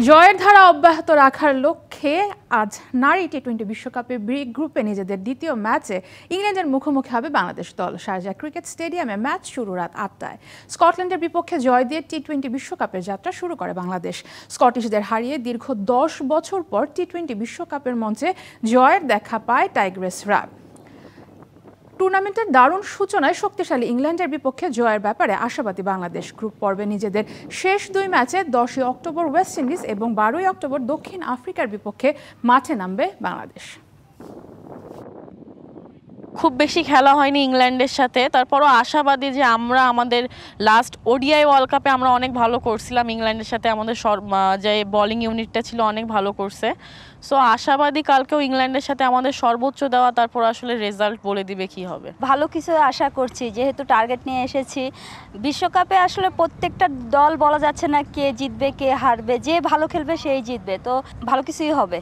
জয়ের ধারা অব্যাহত রাখার লক্ষ্যে আজ নারী টি-20 বিশ্বকাপে বি গ্রুপে নিজেদের দ্বিতীয় ম্যাচে ইংল্যান্ডের মুখোমুখি হবে বাংলাদেশ দল। শারজাহ ক্রিকেট স্টেডিয়ামে ম্যাচ শুরু রাত 8টায়। স্কটল্যান্ডের বিপক্ষে জয় দিয়ে টি-20 বিশ্বকাপের যাত্রা শুরু করে বাংলাদেশ। স্কটিশদের হারিয়ে দীর্ঘ 10 বছর পর টি-20 বিশ্বকাপের মঞ্চে জয়ের দেখা পায় টাইগ্রেসরা। টুর্নামেন্টের দারুণ সূচনায় শক্তিশালী ইংল্যান্ডের বিপক্ষে জয়ের ব্যাপারে আশাবাদী বাংলাদেশ। গ্রুপ পর্বে নিজেদের শেষ দুই ম্যাচে 10ই অক্টোবর ওয়েস্ট ইন্ডিজ এবং 12ই অক্টোবর দক্ষিণ আফ্রিকার বিপক্ষে মাঠে নামবে বাংলাদেশ। খুব বেশি খেলা হয়নি ইংল্যান্ডের সাথে, তারপরও আশাবাদী যে আমরা আমাদের লাস্ট ওডিআই ওয়ার্ল্ড কাপে আমরা অনেক ভালো করছিলাম ইংল্যান্ডের সাথে, আমাদের যে বোলিং ইউনিটটা ছিল অনেক ভালো করছে। সো আশাবাদী কালকেও ইংল্যান্ডের সাথে আমাদের সর্বোচ্চ দেওয়া, তারপর আসলে রেজাল্ট বলে দিবে কি হবে। ভালো কিছু আশা করছি, যেহেতু টার্গেট নিয়ে এসেছি। বিশ্বকাপে আসলে প্রত্যেকটা দল বলা যাচ্ছে না কে জিতবে কে হারবে, যে ভালো খেলবে সেই জিতবে, তো ভালো কিছুই হবে।